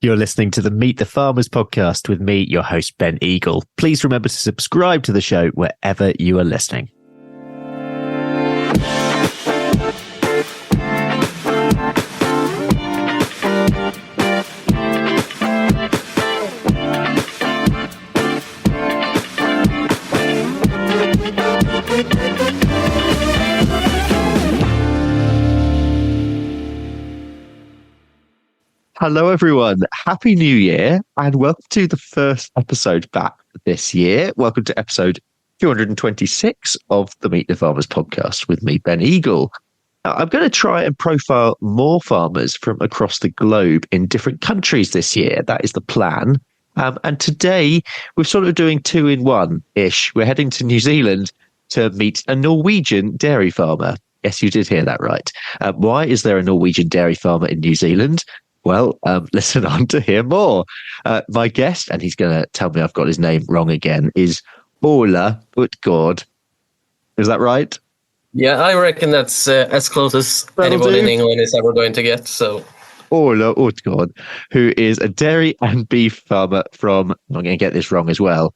You're listening to the Meet the Farmers podcast with me, your host, Ben Eagle. Please remember to subscribe to the show wherever you are listening. Hello, everyone. Happy New Year and welcome to the first episode back this year. Welcome to episode 226 of the Meet the Farmers podcast with me, Ben Eagle. Now, I'm going to try and profile more farmers from across the globe in different countries this year. That is the plan. And today we're sort of doing two in one-ish. We're heading to New Zealand to meet a Norwegian dairy farmer. Yes, you did hear that right. Why is there a Norwegian dairy farmer in New Zealand? Well, listen on to hear more. My guest, and he's going to tell me I've got his name wrong again, is Ola Utgaard. Is that right? Yeah, I reckon that's as close as anyone in England is ever going to get. So, Ola Utgaard, who is a dairy and beef farmer from, I'm going to get this wrong as well,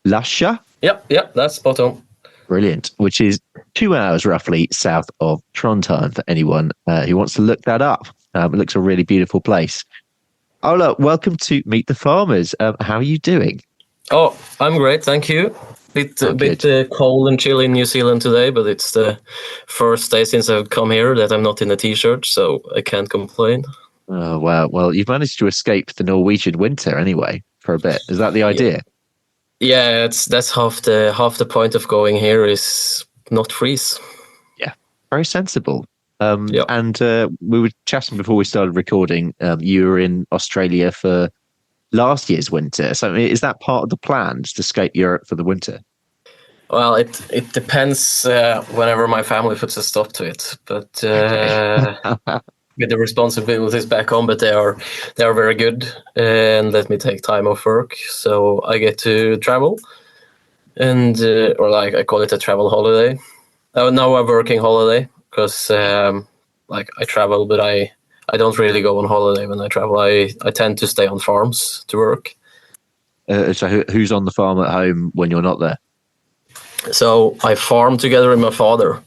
Lesja? Yep, that's spot on. Brilliant, which is 2 hours roughly south of Trondheim for anyone who wants to look that up. It looks a really beautiful place. Ola, welcome to Meet the Farmers. How are you doing? Oh, I'm great, thank you. Bit cold and chilly in New Zealand today, but it's the first day since I've come here that I'm not in a t-shirt, so I can't complain. Oh, wow. Well, you've managed to escape the Norwegian winter anyway for a bit. Is that the idea? Yeah, that's half the point of going here is not freeze. Yeah, very sensible. And we were chatting before we started recording. You were in Australia for last year's winter. So is that part of the plan, to escape Europe for the winter? Well, it depends whenever my family puts a stop to it. But with the responsibilities back home, but they are very good and let me take time off work. So I get to travel and I call it a travel holiday. Now a working holiday. Because I travel, but I don't really go on holiday when I travel. I tend to stay on farms to work. So who's on the farm at home when you're not there? So I farm together with my father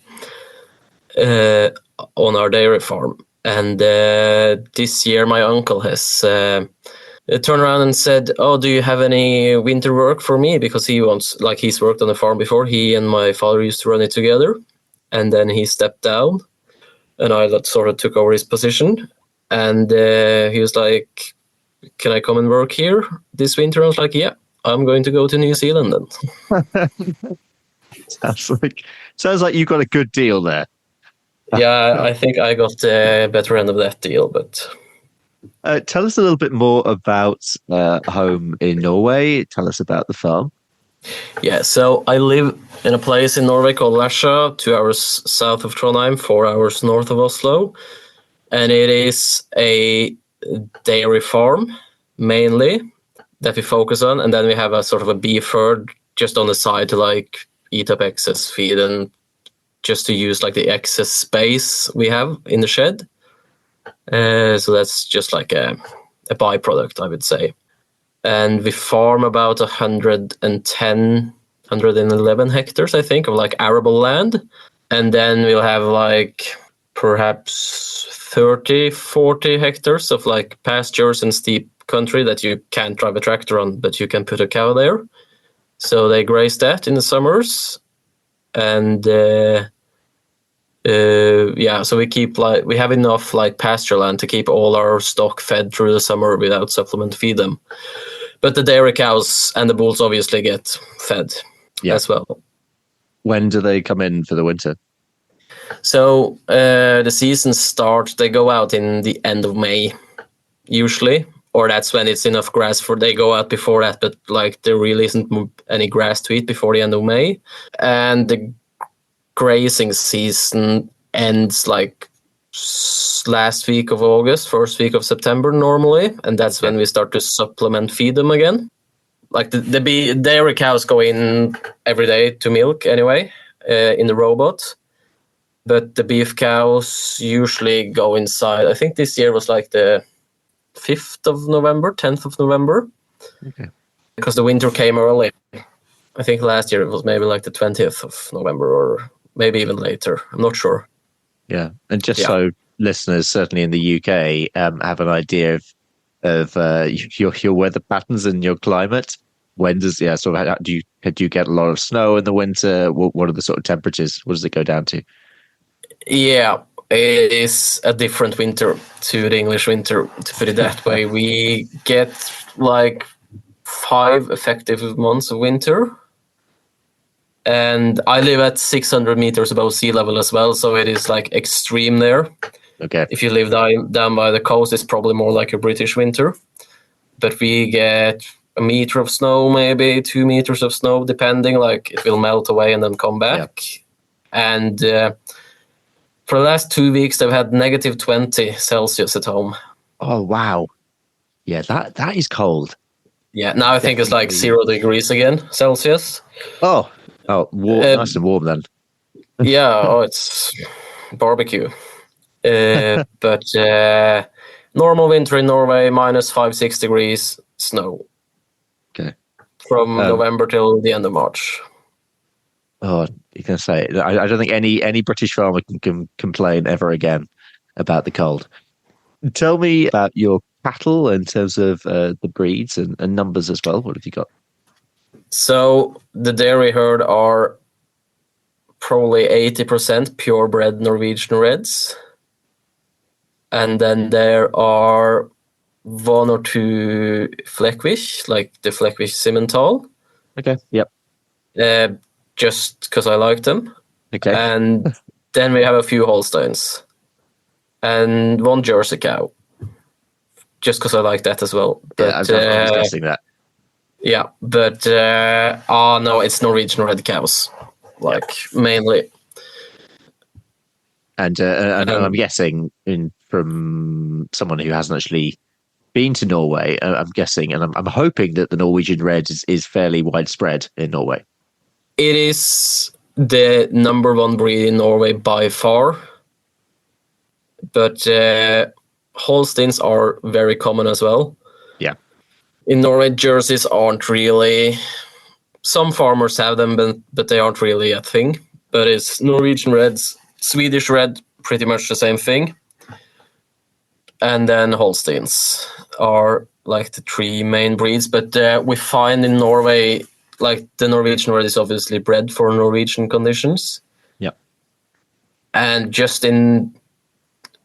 on our dairy farm. And this year my uncle has turned around and said, "Oh, do you have any winter work for me?" Because he wants, he's worked on the farm before. He and my father used to run it together. And then he stepped down, and I sort of took over his position. And he was like, "Can I come and work here this winter?" I was like, "Yeah, I'm going to go to New Zealand then." Sounds like you got a good deal there. Yeah, I think I got the better end of that deal. But tell us a little bit more about home in Norway. Tell us about the farm. Yeah, so I live in a place in Norway called Lesja, 2 hours south of Trondheim, 4 hours north of Oslo. And it is a dairy farm, mainly, that we focus on. And then we have a sort of a beef herd just on the side to eat up excess feed and just to use the excess space we have in the shed. So that's just a byproduct, I would say. And we farm about 111 hectares, I think, of arable land. And then we'll have perhaps 30, 40 hectares of pastures and steep country that you can't drive a tractor on, but you can put a cow there. So they graze that in the summers. And so we keep we have enough pasture land to keep all our stock fed through the summer without supplement feed them. But the dairy cows and the bulls obviously get fed as well. When do they come in for the winter? So the season starts, they go out in the end of May, usually. Or that's when it's enough grass they go out before that. But there really isn't any grass to eat before the end of May. And the grazing season ends last week of August, first week of September normally, and that's when we start to supplement feed them again. The dairy cows go in every day to milk anyway in the robot, but the beef cows usually go inside. I think this year was the 5th of November, 10th of November. Okay. Because the winter came early. I think last year it was maybe like the 20th of November or maybe even later. I'm not sure. Yeah. And just so listeners, certainly in the UK, have an idea of your weather patterns and your climate. When does do you get a lot of snow in the winter? What are the sort of temperatures? What does it go down to? Yeah, it is a different winter to the English winter, to put it that way. We get like 5 effective months of winter. And I live at 600 meters above sea level as well, so it is like extreme there. Okay. If you live down by the coast, it's probably more like a British winter. But we get a meter of snow, maybe 2 meters of snow, depending. Like it will melt away and then come back. Yeah. And for the last 2 weeks, they've had negative 20 Celsius at home. Oh, wow. Yeah, that is cold. Yeah, now I think it's like 0 degrees again, Celsius. Oh, nice and warm then. Yeah, it's barbecue. But normal winter in Norway, -5-6 degrees, snow. Okay. From November till the end of March. Oh, you can say it. I don't think any British farmer can complain ever again about the cold. Tell me about your cattle in terms of the breeds and numbers as well. What have you got? So the dairy herd are probably 80% purebred Norwegian Reds. And then there are 1 or 2 Fleckwish, like the Fleckwish Simmental. Okay, yep. Just because I like them. Okay. And then we have a few Holsteins. And 1 Jersey cow. Just because I like that as well. But, yeah, I was guessing that. Yeah, but no, it's Norwegian red cows, mainly. And I'm guessing from someone who hasn't actually been to Norway, I'm guessing, and I'm hoping that the Norwegian red is fairly widespread in Norway. It is the number 1 breed in Norway by far, but Holsteins are very common as well. Yeah. In Norway, Jerseys aren't really. Some farmers have them, but they aren't really a thing. But it's Norwegian Reds, Swedish Red, pretty much the same thing. And then Holsteins are like the 3 main breeds. But we find in Norway, like the Norwegian Red is obviously bred for Norwegian conditions. Yeah. And just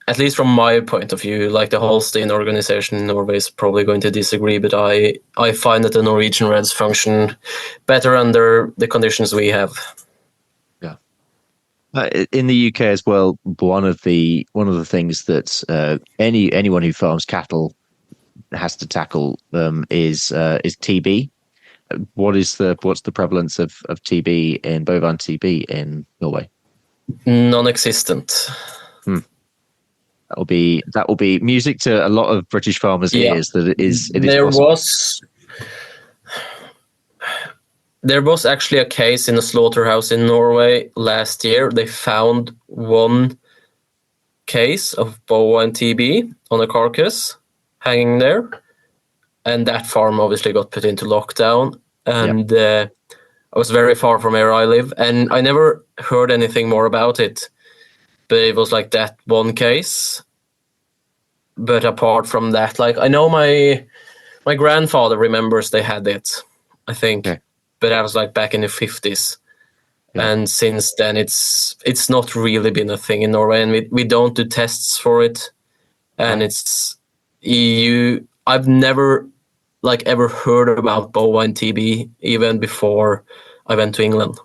at least from my point of view, like the Holstein organization in Norway is probably going to disagree, but I find that the Norwegian Reds function better under the conditions we have. Yeah. In the UK as well, one of the things that anyone who farms cattle has to tackle is TB. What's the prevalence of TB in bovine TB in Norway? Non-existent. That will be music to a lot of British farmers' ears. That it is. There was actually a case in a slaughterhouse in Norway last year. They found 1 case of bovine TB on a carcass hanging there, and that farm obviously got put into lockdown. And I was very far from where I live, and I never heard anything more about it. But it was like that 1 case. But apart from that, like I know my grandfather remembers they had it, I think. Okay. But that was like back in the 50s. Yeah. And since then it's not really been a thing in Norway, and we don't do tests for it. And it's EU. I've never ever heard about bovine TB even before I went to England.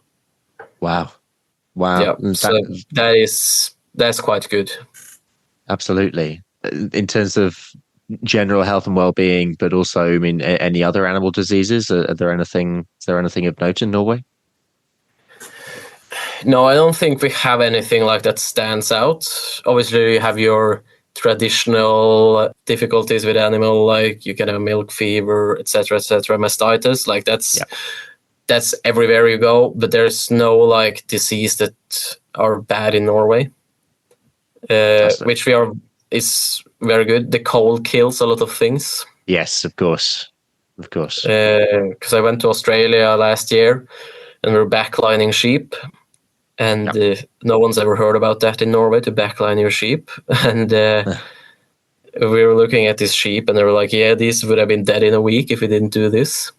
Wow. Yeah. So that's quite good. Absolutely. In terms of general health and well-being, but also, I mean, any other animal diseases? Is there anything of note in Norway? No, I don't think we have anything like that stands out. Obviously, you have your traditional difficulties with animal, like you can have milk fever, etc., mastitis. Like that's everywhere you go, but there's no like disease that are bad in Norway, which we are is very good. The cold kills a lot of things. Yes, of course. Because I went to Australia last year and we were backlining sheep. And no one's ever heard about that in Norway, to backline your sheep. And we were looking at these sheep and they were like, yeah, these would have been dead in a week if we didn't do this.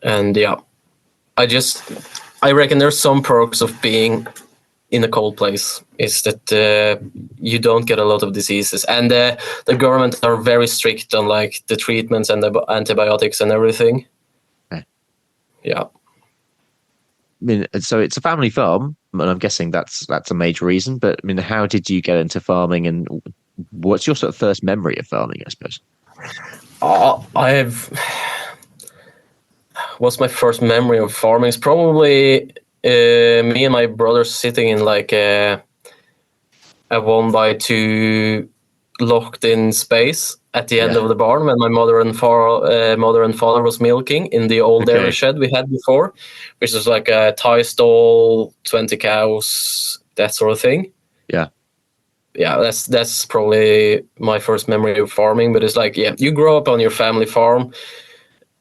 And yeah, I reckon there's some perks of being in a cold place, is that you don't get a lot of diseases. And the government are very strict on like the treatments and the antibiotics and everything. Okay. Yeah. I mean, so it's a family farm, and I'm guessing that's a major reason. But I mean, how did you get into farming, and what's your sort of first memory of farming, I suppose? What's my first memory of farming? It's probably me and my brother sitting in like a 1x2 locked in space at the end of the barn when my mother and father was milking in the old dairy shed we had before, which was like a tie stall, 20 cows, that sort of thing. Yeah, that's probably my first memory of farming. But it's like, you grow up on your family farm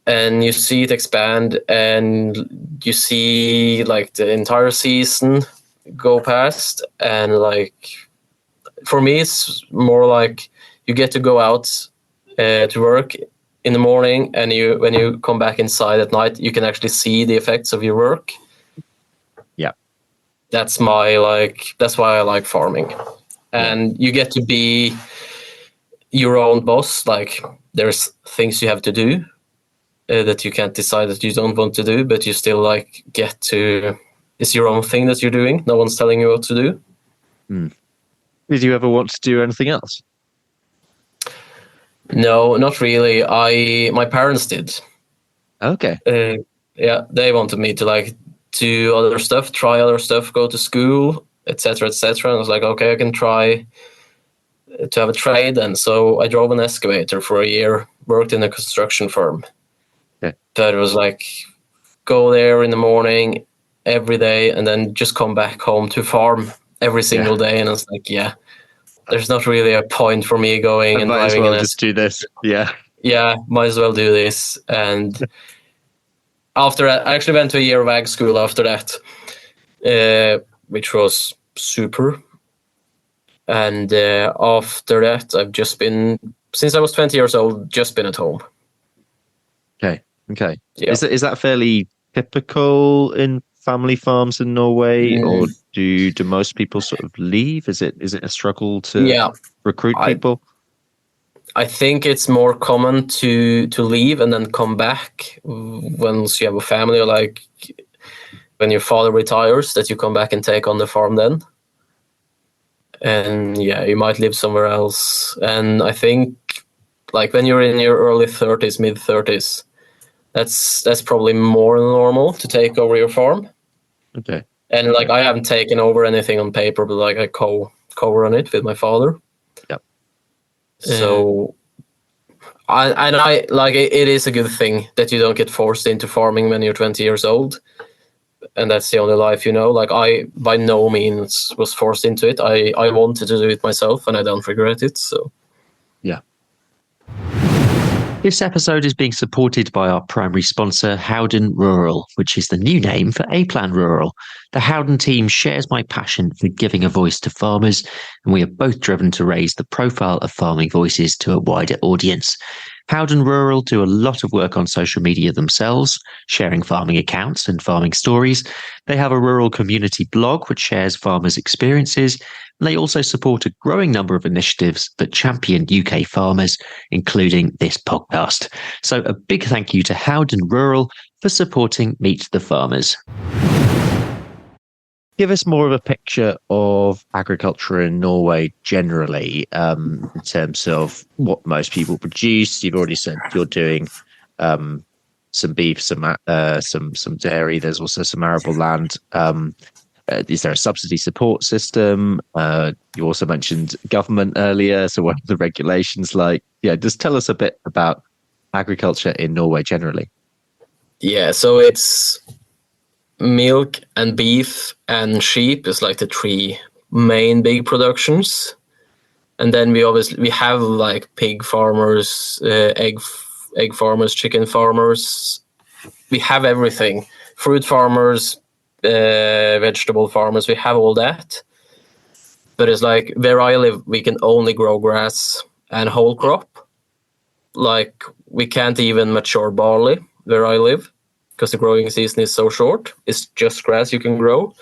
and you see it expand and you see like the entire season go past. And like, for me, it's more like you get to go out to work in the morning, and when you come back inside at night, you can actually see the effects of your work. Yeah, that's why I like farming. And you get to be your own boss. Like, there's things you have to do that you can't decide that you don't want to do, but you still like get to. It's your own thing that you're doing. No one's telling you what to do. Did you ever want to do anything else? No, not really. My parents did. Okay. They wanted me to like do other stuff, try other stuff, go to school, etc., etc. And I was like, okay, I can try to have a trade. And so I drove an excavator for a year, worked in a construction firm. Yeah. But it was like, go there in the morning every day and then just come back home to farm every single day. And I was like, there's not really a point for me going and might as driving. well just do this. Yeah, might as well do this. And after that, I actually went to a year of ag school after that, which was super. And after that, I've just been, since I was 20 years old, just been at home. Okay. Yeah. Is that fairly typical in family farms in Norway, or do most people sort of leave? Is it a struggle to recruit people? I think it's more common to leave and then come back once you have a family, or like when your father retires, that you come back and take on the farm then. And you might live somewhere else. And I think like when you're in your early 30s, mid 30s, that's probably more normal to take over your farm. Okay. And like, I haven't taken over anything on paper, but like I co-run it with my father. Yep. So I like it is a good thing that you don't get forced into farming when you're 20 years old. And that's the only life, like I by no means was forced into it. I wanted to do it myself and I don't regret it. So yeah. This episode is being supported by our primary sponsor, Howden Rural, which is the new name for A-Plan Rural. The Howden team shares my passion for giving a voice to farmers, and we are both driven to raise the profile of farming voices to a wider audience. Howden Rural do a lot of work on social media themselves, sharing farming accounts and farming stories. They have a rural community blog which shares farmers' experiences, and they also support a growing number of initiatives that champion UK farmers, including this podcast. So a big thank you to Howden Rural for supporting Meet the Farmers. Give us more of a picture of agriculture in Norway generally, in terms of what most people produce. You've already said you're doing some beef, some dairy. There's also some arable land. Is there a subsidy support system? You also mentioned government earlier. So what are the regulations like? Yeah, just tell us a bit about agriculture in Norway generally. Yeah, so it's milk and beef and sheep is like the three main big productions. And then we have like pig farmers, egg farmers, chicken farmers. We have everything. Fruit farmers, vegetable farmers. We have all that. But it's like where I live, we can only grow grass and whole crop. Like we can't even mature barley where I live because the growing season is so short. It's just grass you can grow.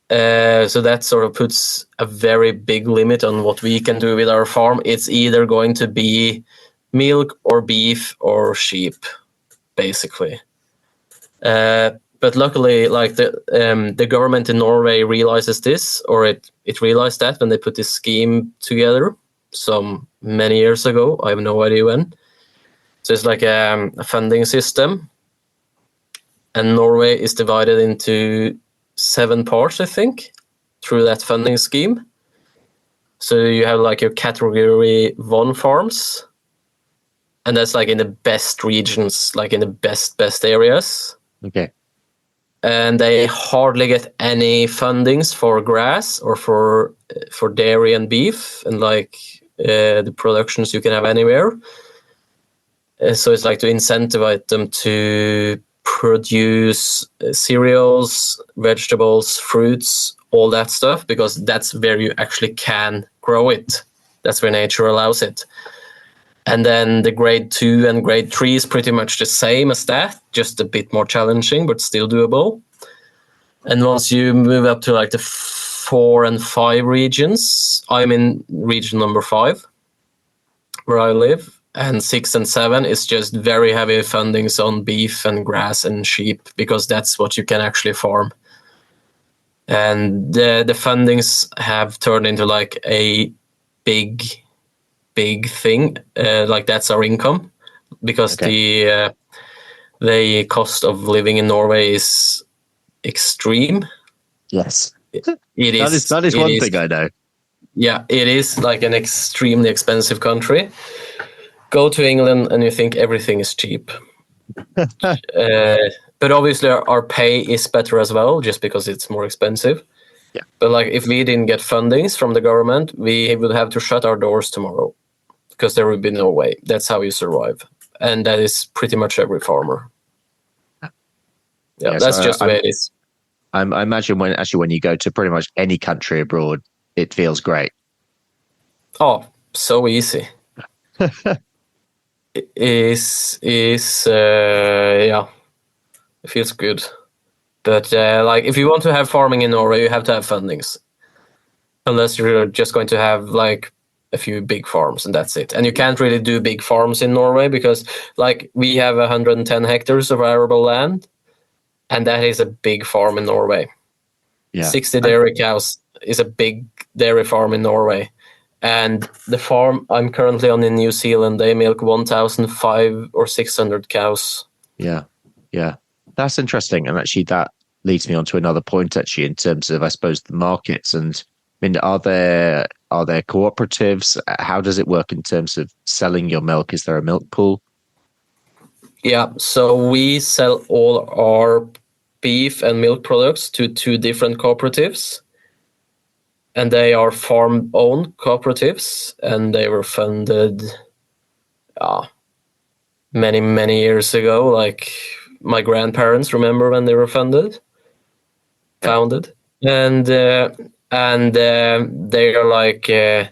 So that sort of puts a very big limit on what we can do with our farm. It's either going to be milk or beef or sheep, basically. But luckily, like the government in Norway realizes this, or it realized that when they put this scheme together some many years ago. I have no idea when. So it's like a funding system, and Norway is divided into 7 parts, I think, through that funding scheme. So you have like your category 1 farms, and that's like in the best regions, like in the best areas. Okay. And they hardly get any fundings for grass or for dairy and beef and like the productions you can have anywhere. So it's like to incentivize them to produce cereals, vegetables, fruits, all that stuff, because that's where you actually can grow it. That's where nature allows it. And then the grade 2 and grade 3 is pretty much the same as that, just a bit more challenging, but still doable. And once you move up to like the 4 and 5 regions, I'm in region number 5, where I live. And 6 and 7 is just very heavy fundings on beef and grass and sheep, because that's what you can actually farm. And the fundings have turned into like a big thing. Like that's our income, because the cost of living in Norway is extreme. Yes. It is. That is one thing I know. Yeah, it is like an extremely expensive country. Go to England and you think everything is cheap. But obviously our pay is better as well, just because it's more expensive. Yeah. But like if we didn't get fundings from the government, we would have to shut our doors tomorrow, because there would be no way. That's how you survive. And that is pretty much every farmer. Yeah, that's just the way it is. I imagine when you go to pretty much any country abroad, it feels great. Oh, so easy. It feels good. But like if you want to have farming in Norway, you have to have fundings. Unless you're just going to have like a few big farms and that's it. And you can't really do big farms in Norway, because like we have 110 hectares of arable land, and that is a big farm in Norway. Yeah. 60 dairy cows is a big dairy farm in Norway. And the farm I'm currently on in New Zealand, they milk 1,500 or 600 cows. Yeah. Yeah. That's interesting. And actually that leads me on to another point, actually, in terms of, I suppose, the markets. And I mean, are there cooperatives? How does it work in terms of selling your milk? Is there a milk pool? Yeah. So we sell all our beef and milk products to 2 different cooperatives. And they are farm-owned cooperatives, and they were funded many years ago. Like my grandparents remember when they were founded. And they are like they're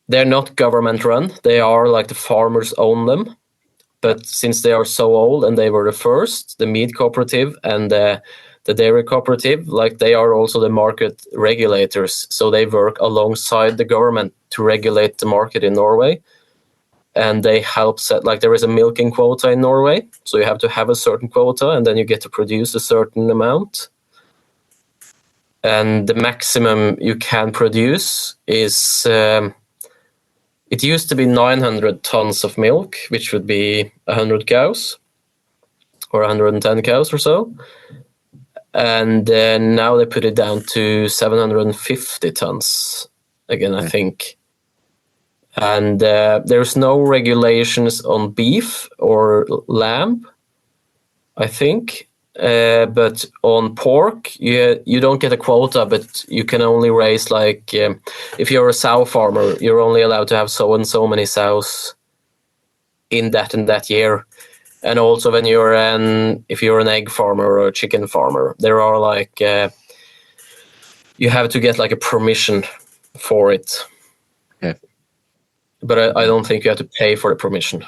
not government run. They are like the farmers own them. But since they are so old and they were the first, the meat cooperative and the dairy cooperative, like they are also the market regulators. So they work alongside the government to regulate the market in Norway. And they help set, like there is a milking quota in Norway. So you have to have a certain quota and then you get to produce a certain amount. And the maximum you can produce is, it used to be 900 tons of milk, which would be 100 cows or 110 cows or so. And now they put it down to 750 tons again, I think. And there's no regulations on beef or lamb, I think. but on pork, you don't get a quota, but you can only raise like if you're a sow farmer, you're only allowed to have so and so many sows in that and that year. And also when if you're an egg farmer or a chicken farmer, there are like you have to get like a permission for it. Okay. But I don't think you have to pay for the permission.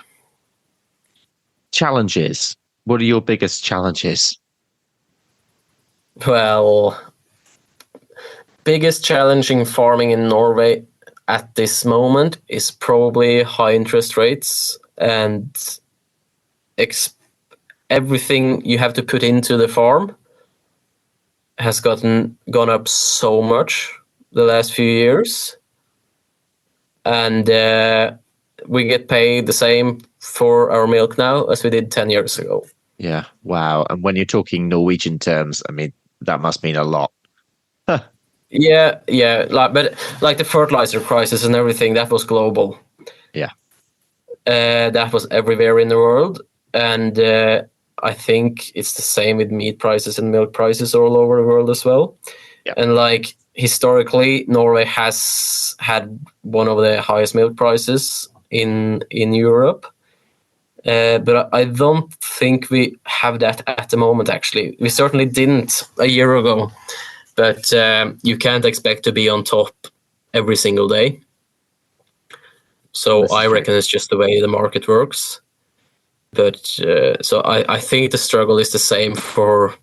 Challenges. What are your biggest challenges? Well, biggest challenge in farming in Norway at this moment is probably high interest rates and everything you have to put into the farm has gone up so much the last few years, and we get paid the same for our milk now as we did 10 years ago. Yeah, wow. And when you're talking Norwegian terms, I mean, that must mean a lot. Yeah, but like the fertilizer crisis and everything, that was global. Yeah. That was everywhere in the world, and I think it's the same with meat prices and milk prices all over the world as well. Yeah. And like historically, Norway has had one of the highest milk prices in Europe. But I don't think we have that at the moment, actually. We certainly didn't a year ago. But you can't expect to be on top every single day. So I reckon it's just the way the market works. But so I think the struggle is the same for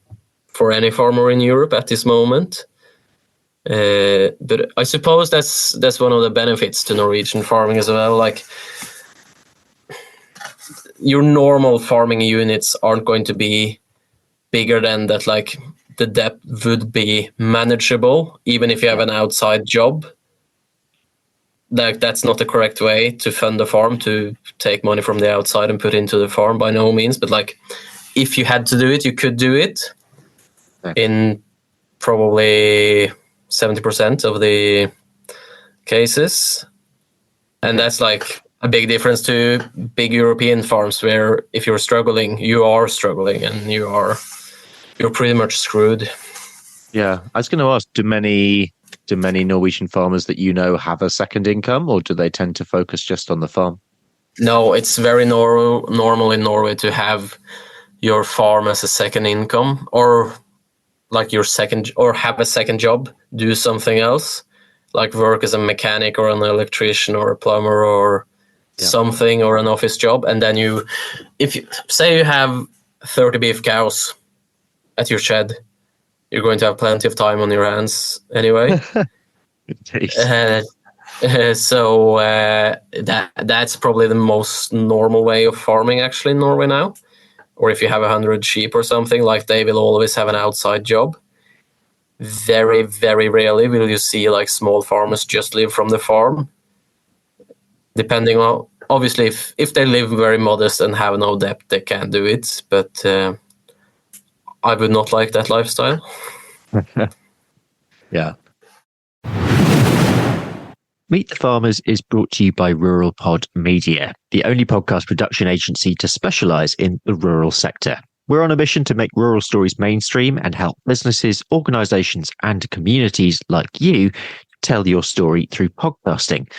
any farmer in Europe at this moment. But I suppose that's one of the benefits to Norwegian farming as well. Like, your normal farming units aren't going to be bigger than that. Like, the debt would be manageable, even if you have an outside job. Like, that's not the correct way to fund the farm, to take money from the outside and put into the farm, by no means. But like, if you had to do it, you could do it in probably 70% of the cases. And that's like a big difference to big European farms, where if you're struggling, you are struggling, and you're pretty much screwed. Yeah, I was going to ask, do many Norwegian farmers that you know have a second income, or do they tend to focus just on the farm? No, it's very normal in Norway to have your farm as a second income, or like have a second job, do something else, like work as a mechanic or an electrician or a plumber or something, or an office job. And then if you say you have 30 beef cows at your shed, you're going to have plenty of time on your hands anyway. So that's probably the most normal way of farming actually in Norway now. Or if you have 100 sheep or something, like, they will always have an outside job. Very, very rarely will you see like small farmers just live from the farm. Depending on, obviously, if they live very modest and have no debt, they can do it. But I would not like that lifestyle. Yeah. Meet the Farmers is brought to you by RuralPod Media, the only podcast production agency to specialise in the rural sector. We're on a mission to make rural stories mainstream and help businesses, organisations and communities like you tell your story through podcasting.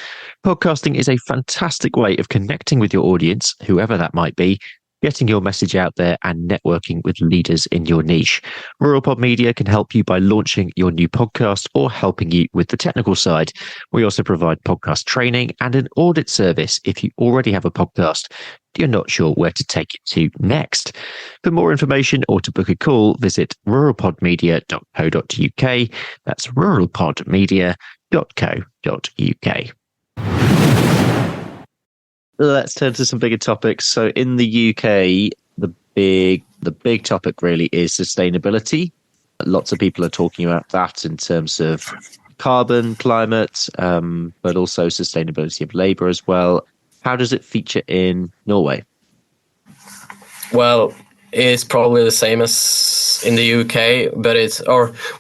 Podcasting is a fantastic way of connecting with your audience, whoever that might be, getting your message out there and networking with leaders in your niche. RuralPod Media can help you by launching your new podcast or helping you with the technical side. We also provide podcast training and an audit service if you already have a podcast, you're not sure where to take it to next. For more information or to book a call, visit ruralpodmedia.co.uk. That's ruralpodmedia.co.uk. Let's turn to some bigger topics. So in the UK, the big topic really is sustainability. Lots of people are talking about that in terms of carbon, climate, but also sustainability of labour as well. How does it feature in Norway? Well, it's probably the same as in the UK, but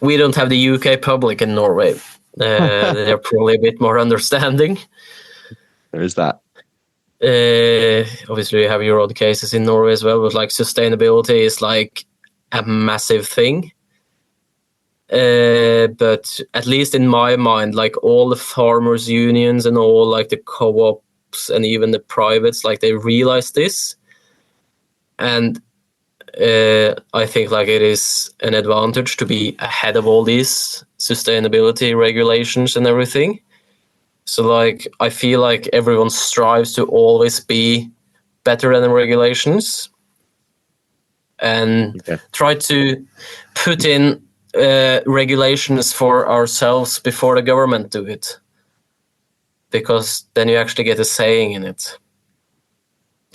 we don't have the UK public in Norway. They're probably a bit more understanding. There is that. Obviously, you have your odd cases in Norway as well, but like, sustainability is like a massive thing. But at least in my mind, like all the farmers unions and all like the co-ops and even the privates, like they realize this. And I think like it is an advantage to be ahead of all these sustainability regulations and everything. So like I feel like everyone strives to always be better than the regulations and try to put in regulations for ourselves before the government do it, because then you actually get a saying in it.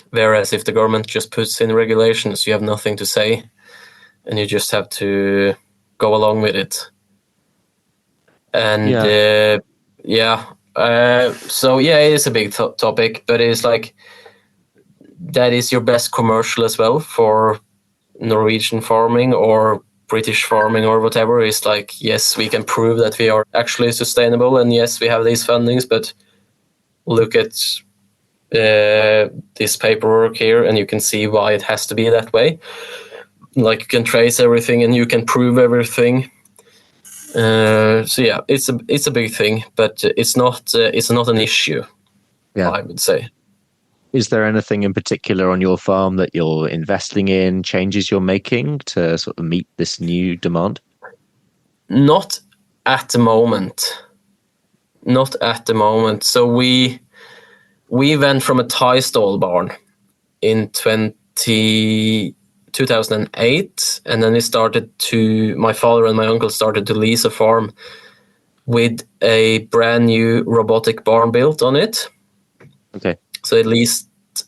Whereas if the government just puts in regulations, you have nothing to say and you just have to go along with it. And so it is a big topic, but it's like that is your best commercial as well for Norwegian farming or British farming or whatever. Is like, yes, we can prove that we are actually sustainable, and yes, we have these fundings, but look at this paperwork here and you can see why it has to be that way. Like you can trace everything and you can prove everything. It's a big thing, but it's not an issue, I would say. Is there anything in particular on your farm that you're investing in, changes you're making to sort of meet this new demand? Not at the moment. So we went from a tie stall barn in 2008, and then my father and my uncle started to lease a farm with a brand new robotic barn built on it. Okay. So at least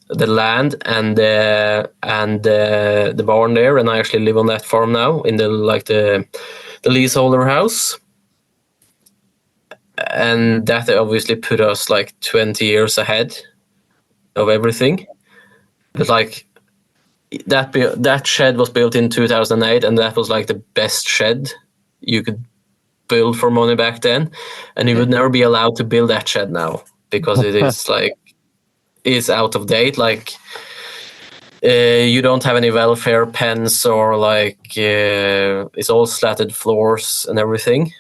the land and the barn there, and I actually live on that farm now in the leaseholder house, and that obviously put us like 20 years ahead of everything. But like that shed was built in 2008, and that was like the best shed you could build for money back then, and you would never be allowed to build that shed now because it is like. Is out of date. Like you don't have any welfare pens or like it's all slatted floors and everything.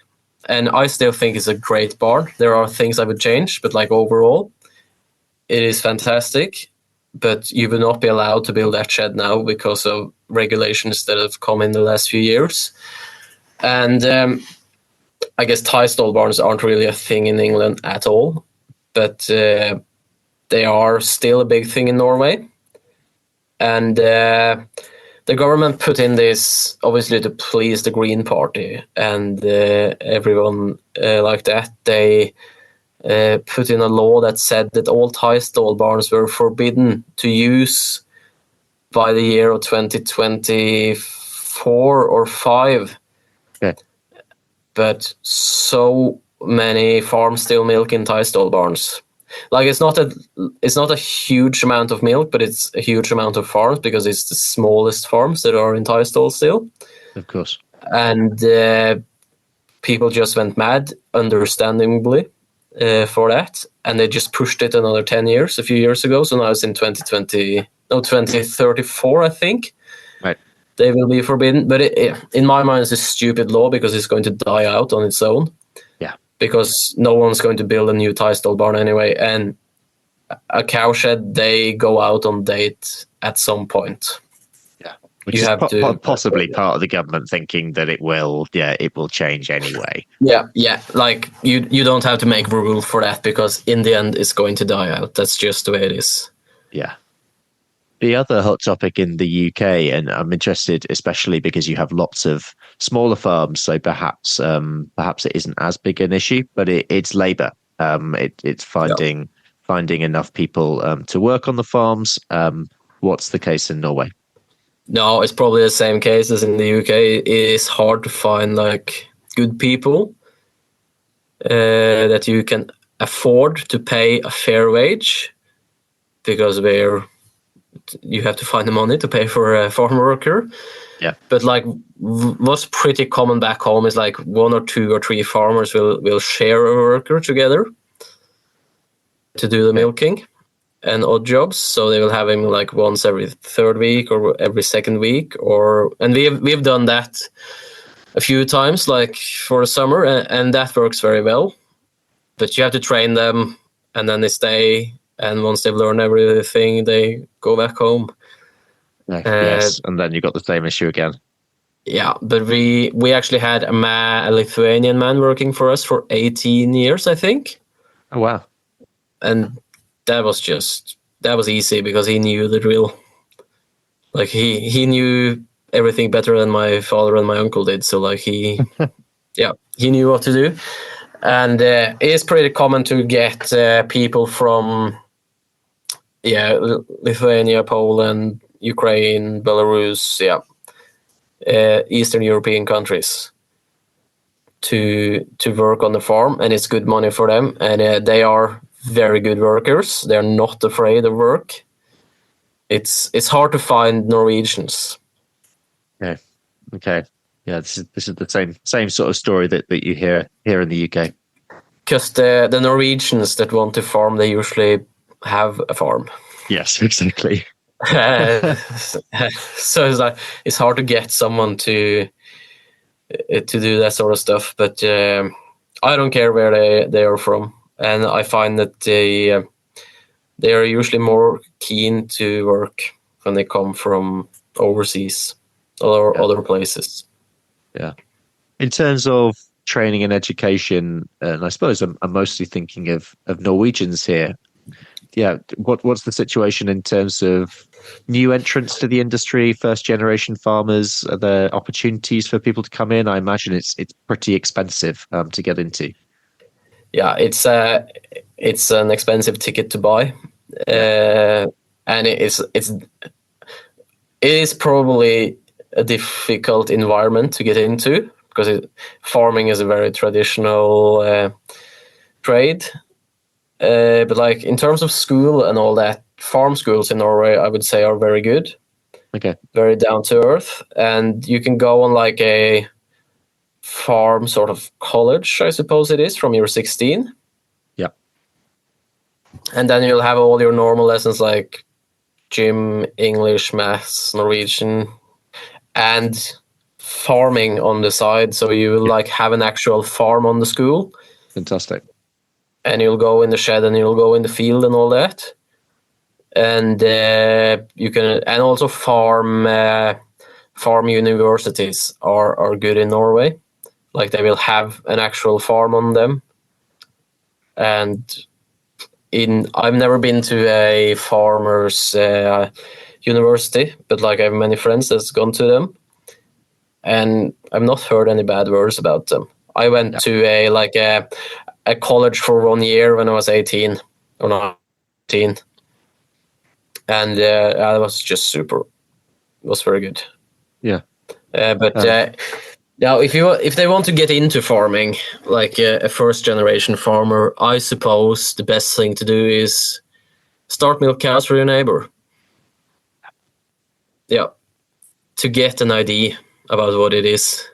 And I still think it's a great barn. There are things I would change, but like overall, it is fantastic. But you will not be allowed to build that shed now because of regulations that have come in the last few years. And I guess tie stall barns aren't really a thing in England at all, but they are still a big thing in Norway. And the government put in this, obviously, to please the Green Party and everyone like that. They put in a law that said that all tie stall barns were forbidden to use by the year of 2024 or 5. Okay. But so many farms still milk in tie stall barns. Like it's not a huge amount of milk, but it's a huge amount of farms because it's the smallest farms that are in tie stalls still. Of course. And people just went mad, understandably, for that, and they just pushed it another 10 years a few years ago. So now it's in 2034, I think. Right. They will be forbidden, but in my mind, it's a stupid law because it's going to die out on its own. Yeah. Because no one's going to build a new tie stall barn anyway, and a cow shed, they go out on date at some point. Yeah, which is possibly part of the government thinking that it will change anyway. Yeah. Like you don't have to make rules for that because in the end, it's going to die out. That's just the way it is. Yeah. The other hot topic in the UK, and I'm interested, especially because you have lots of smaller farms, so perhaps it isn't as big an issue, but it's labour. It's finding enough people to work on the farms. What's the case in Norway? No, it's probably the same case as in the UK. It is hard to find like good people that you can afford to pay a fair wage, because you have to find the money to pay for a farm worker. Yeah. But like what's pretty common back home is like 1 or 2 or 3 farmers will share a worker together to do the milking. and odd jobs. So they will have him like once every third week or every second week, and we've done that a few times, like for the summer, and that works very well. But you have to train them, and then they stay, and once they've learned everything, they go back home. Yes, and then you got the same issue again. Yeah, but we actually had a Lithuanian man working for us for 18 years, I think. Oh, wow. And that was easy because he knew the drill. Like he knew everything better than my father and my uncle did. So like he knew what to do. And it is pretty common to get people from Lithuania, Poland, Ukraine, Belarus, Eastern European countries to work on the farm, and it's good money for them, and they are very good workers. They're not afraid of work. It's hard to find Norwegians. Okay. Yeah, this is the same sort of story that you hear here in the UK. Because the Norwegians that want to farm, they usually have a farm. Yes, exactly. So it's hard to get someone to do that sort of stuff. But I don't care where they are from, and I find that they are usually more keen to work when they come from overseas or other places. Yeah. In terms of training and education, and I suppose I'm mostly thinking of Norwegians here. Yeah, what's the situation in terms of new entrants to the industry, first generation farmers? Are there opportunities for people to come in? I imagine it's pretty expensive to get into. Yeah, it's an expensive ticket to buy, and it is probably a difficult environment to get into because farming is a very traditional trade. But like in terms of school and all that, farm schools in Norway, I would say, are very good. Okay. Very down to earth. And you can go on like a farm sort of college, I suppose it is, from you're 16. Yeah. And then you'll have all your normal lessons like gym, English, maths, Norwegian, and farming on the side. So you will like have an actual farm on the school. Fantastic. And you'll go in the shed and you'll go in the field and all that. And you can, and also farm universities are good in Norway. Like they will have an actual farm on them. And I've never been to a farmer's university, but like I have many friends that's gone to them, and I've not heard any bad words about them. I went to a college for 1 year when I was 18 or 19, and that was just super. It was very good. Yeah, now if they want to get into farming, like a first generation farmer, I suppose the best thing to do is start milk cows for your neighbor. Yeah, to get an idea about what it is.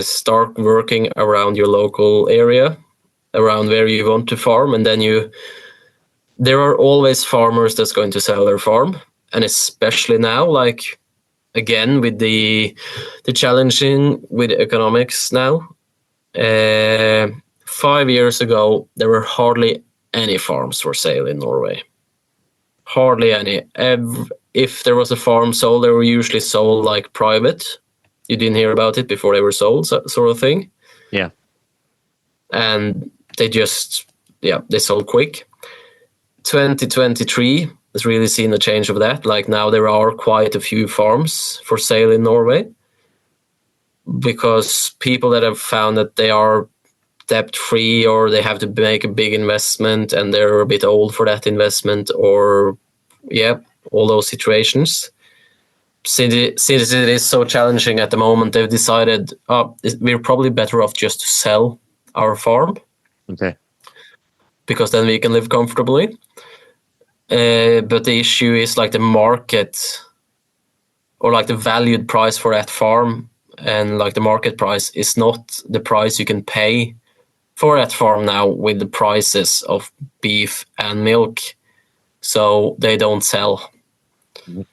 Start working around your local area, around where you want to farm, and then there are always farmers that's going to sell their farm, and especially now, like again with the challenging with economics now. 5 years ago, there were hardly any farms for sale in Norway. Hardly any. If there was a farm sold, they were usually sold like private. You didn't hear about it before they were sold, sort of thing. Yeah. And they sold quick. 2023 has really seen a change of that. Like now there are quite a few farms for sale in Norway because people that have found that they are debt-free or they have to make a big investment and they're a bit old for that investment or, all those situations. Since it is so challenging at the moment, they've decided we're probably better off just to sell our farm. Okay. Because then we can live comfortably. But the issue is like the market or like the valued price for that farm, and like the market price is not the price you can pay for that farm now with the prices of beef and milk, so they don't sell. Mhm.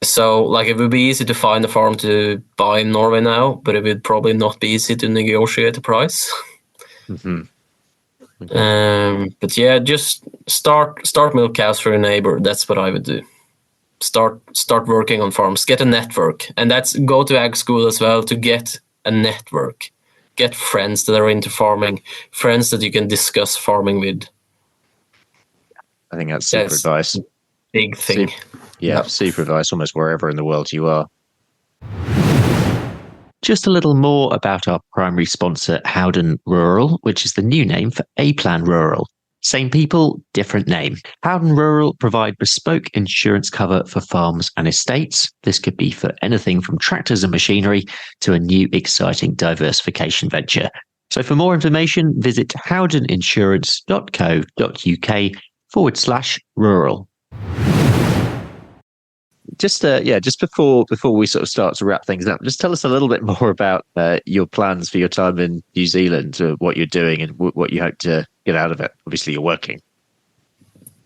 So, like, it would be easy to find a farm to buy in Norway now, but it would probably not be easy to negotiate the price. Mm-hmm. Okay. But yeah, just start milk cows for your neighbor. That's what I would do. Start working on farms. Get a network, and that's go to ag school as well to get a network. Get friends that are into farming, friends that you can discuss farming with. I think that's super advice. Big thing. Super advice almost wherever in the world you are. Just a little more about our primary sponsor, Howden Rural, which is the new name for A-Plan Rural. Same people, different name. Howden Rural provide bespoke insurance cover for farms and estates. This could be for anything from tractors and machinery to a new exciting diversification venture. So for more information, visit howdeninsurance.co.uk/rural. Just before we sort of start to wrap things up, just tell us a little bit more about your plans for your time in New Zealand, what you're doing and what you hope to get out of it. Obviously, you're working.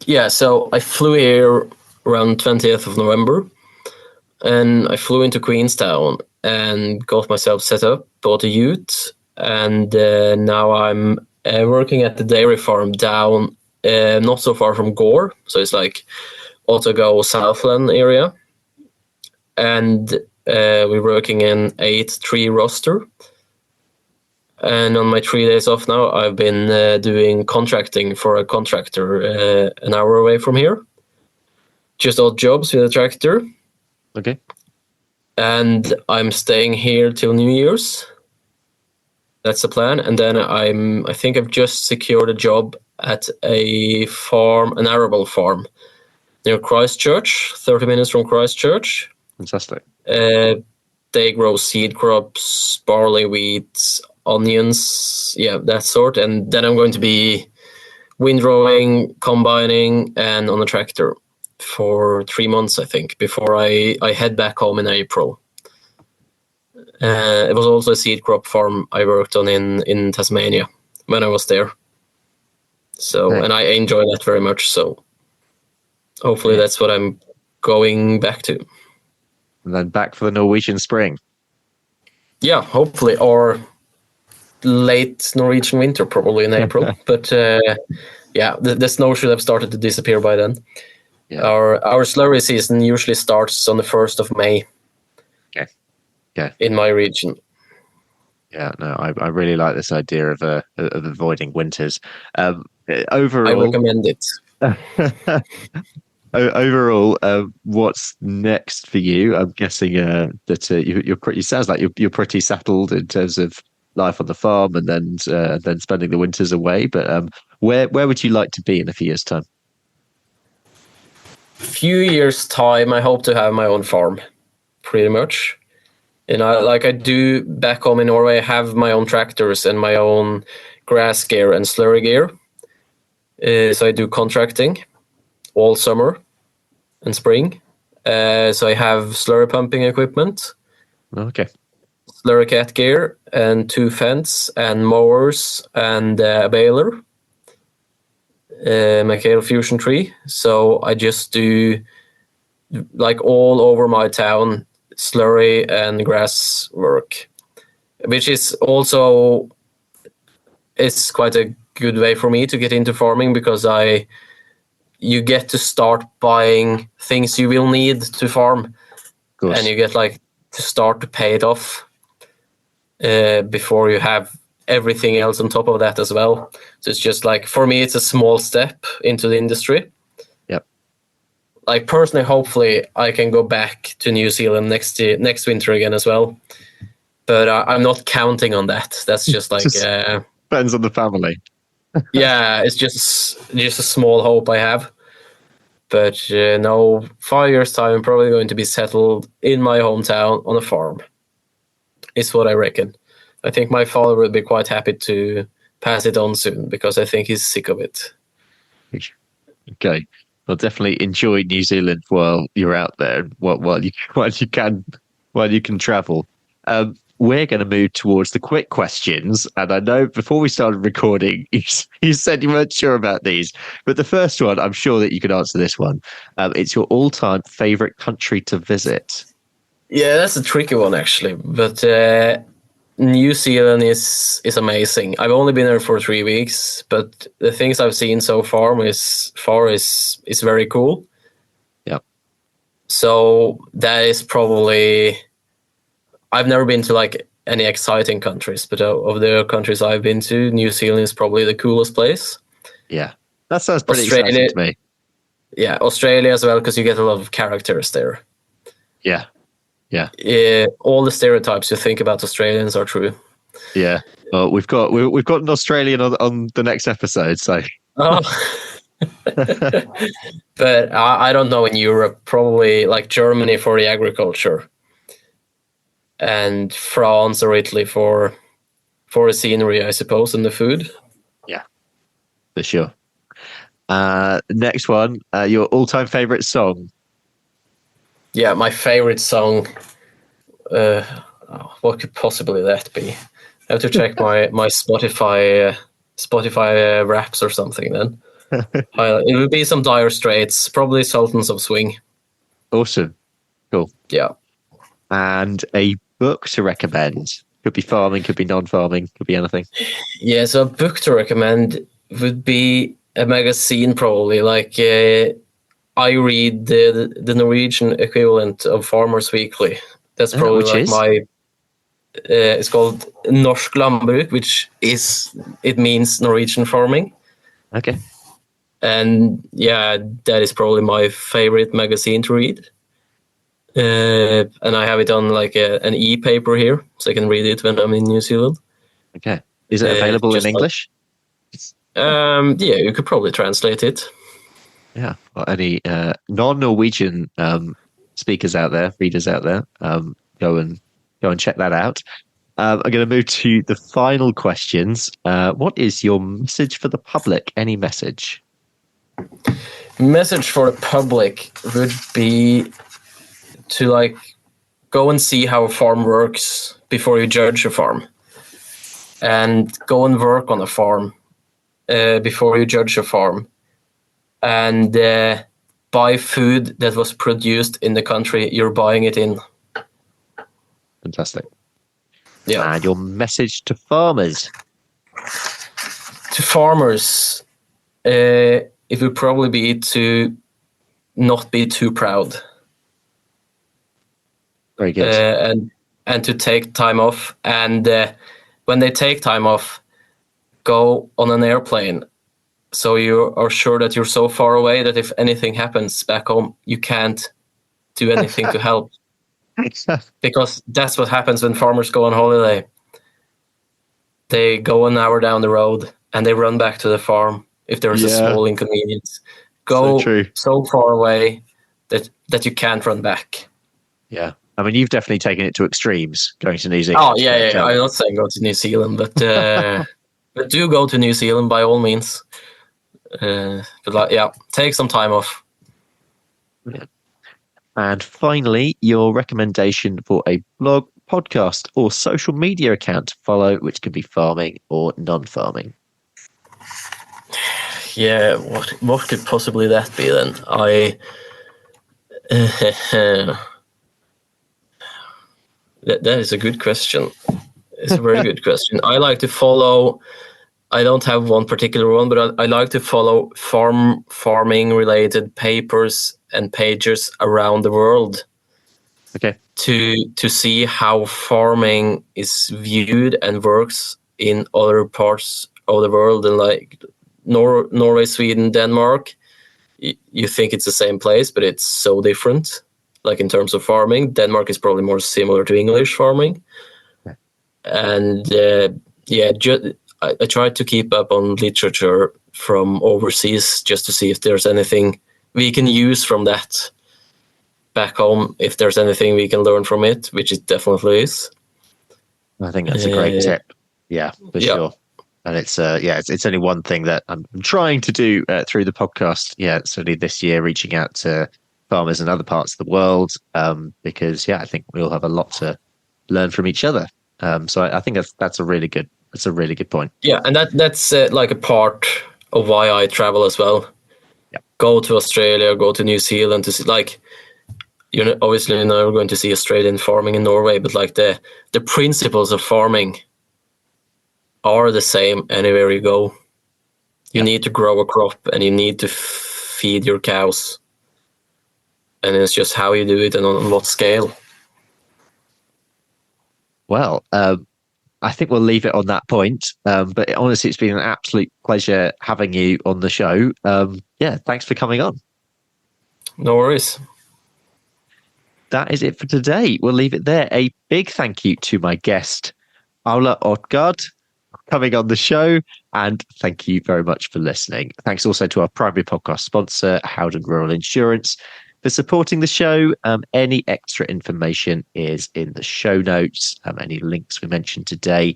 Yeah, so I flew here around 20th of November, and I flew into Queenstown and got myself set up, bought a ute, and now I'm working at the dairy farm down not so far from Gore, so it's like Otago Southland area, and we're working in 8-3 roster. And on my 3 days off now, I've been doing contracting for a contractor an hour away from here. Just odd jobs with a tractor. Okay. And I'm staying here till New Year's. That's the plan. And then I think I've just secured a job at a farm, an arable farm near Christchurch, 30 minutes from Christchurch. Fantastic. They grow seed crops, barley, wheat, onions, that sort. And then I'm going to be windrowing, combining, and on a tractor for 3 months, I think, before I head back home in April. It was also a seed crop farm I worked on in Tasmania when I was there. So, and I enjoy that very much. So hopefully that's what I'm going back to. And then back for the Norwegian spring. Yeah, hopefully, or late Norwegian winter, probably in April. But the snow should have started to disappear by then. Yeah. Our slurry season usually starts on the 1st of May. Okay. In my region. Yeah, no, I really like this idea of avoiding winters. Overall, I recommend it. Overall, what's next for you? I'm guessing that you're pretty. Sounds like you're pretty settled in terms of life on the farm, and then spending the winters away. But where would you like to be in a few years' time? Few years' time, I hope to have my own farm, pretty much. Like I do back home in Norway, I have my own tractors and my own grass gear and slurry gear. So I do contracting all summer and spring. So I have slurry pumping equipment. Okay. Slurry cat gear and 2 fence and mowers and a baler. Mechanical fusion tree. So I just do like all over my town slurry and grass work, which is also it's quite a good way for me to get into farming because you get to start buying things you will need to farm, and you get like to start to pay it off before you have everything else on top of that as well. So it's just like, for me, it's a small step into the industry. Yep. Like personally, hopefully I can go back to New Zealand next winter again as well. But I'm not counting on that. That's just like depends on the family. Yeah, it's just a small hope I have. But no, 5 years time, I'm probably going to be settled in my hometown on a farm. Is what I reckon. I think my father will be quite happy to pass it on soon because I think he's sick of it. Okay, well, definitely enjoy New Zealand while you're out there, while you can travel. we're going to move towards the quick questions. And I know before we started recording, you said you weren't sure about these. But the first one, I'm sure that you could answer this one. It's your all-time favorite country to visit. Yeah, that's a tricky one, actually. But New Zealand is amazing. I've only been there for 3 weeks, but the things I've seen so far is very cool. Yeah. So that is probably... I've never been to like any exciting countries, but of the countries I've been to, New Zealand is probably the coolest place. Yeah, that sounds pretty exciting to me. Yeah, Australia as well, because you get a lot of characters there. Yeah. All the stereotypes you think about Australians are true. Yeah. Well, we've got an Australian on the next episode, so. Oh. But I don't know in Europe, probably like Germany for the agriculture. And France or Italy for the scenery, I suppose, and the food. Yeah, for sure. Next one, your all-time favorite song. Yeah, my favorite song. What could possibly that be? I have to check my Spotify raps or something. Then it would be some Dire Straits, probably Sultans of Swing. Awesome, cool. Yeah, and a book to recommend. Could be farming, could be non-farming, could be anything. Yeah, so a book to recommend would be a magazine, probably. Like I read the Norwegian equivalent of Farmers Weekly. That's probably like my. It's called Norsk Landbruk, which means Norwegian farming. Okay. And yeah, that is probably my favorite magazine to read. And I have it on like an e-paper here, so I can read it when I'm in New Zealand. Okay. Is it available in English? Yeah, you could probably translate it. Yeah. Well, any non-Norwegian speakers out there, readers out there, go and check that out. I'm going to move to the final questions. What is your message for the public? Any message? Message for the public would be to like go and see how a farm works before you judge a farm, and go and work on a farm before you judge a farm, and buy food that was produced in the country you're buying it in. Fantastic. Yeah. And your message to farmers? To farmers, it would probably be to not be too proud. Very good. And to take time off. And when they take time off, go on an airplane. So you are sure that you're so far away that if anything happens back home, you can't do anything to help. Because that's what happens when farmers go on holiday. They go an hour down the road and they run back to the farm if there's a small inconvenience. Go so far away that you can't run back. Yeah. I mean, you've definitely taken it to extremes going to New Zealand. Oh, yeah. I'm not saying go to New Zealand, but but do go to New Zealand by all means. But take some time off. Yeah. And finally, your recommendation for a blog, podcast, or social media account to follow, which can be farming or non-farming. Yeah, what could possibly that be then? That is a good question. It's a very good question. I like to follow. I don't have one particular one, but I like to follow farming related papers and pages around the world. Okay. To see how farming is viewed and works in other parts of the world, and like Norway, Sweden, Denmark. You think it's the same place, but it's so different. Like in terms of farming, Denmark is probably more similar to English farming. Okay. And I tried to keep up on literature from overseas just to see if there's anything we can use from that back home, if there's anything we can learn from it, which it definitely is. I think that's a great tip. Yeah, for sure. And it's only one thing that I'm trying to do through the podcast. Yeah, certainly this year, reaching out to farmers in other parts of the world, because I think we all have a lot to learn from each other. So I think that's a really good point. Yeah, and that's like a part of why I travel as well. Yeah. Go to Australia, go to New Zealand to see, like, obviously you're never going to see Australian farming in Norway, but like the principles of farming are the same anywhere you go. You need to grow a crop and you need to feed your cows. And it's just how you do it and on what scale. Well, I think we'll leave it on that point. But honestly, it's been an absolute pleasure having you on the show. Yeah, thanks for coming on. No worries. That is it for today. We'll leave it there. A big thank you to my guest, Ola Utgaard, coming on the show. And thank you very much for listening. Thanks also to our primary podcast sponsor, Howden Rural Insurance, for supporting the show. Any extra information is in the show notes, any links we mentioned today.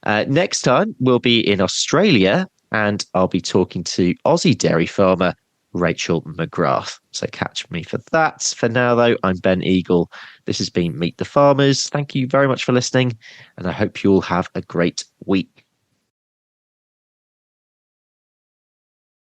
Next time, we'll be in Australia, and I'll be talking to Aussie dairy farmer Rachel McGrath. So catch me for that. For now, though, I'm Ben Eagle. This has been Meet the Farmers. Thank you very much for listening, and I hope you all have a great week.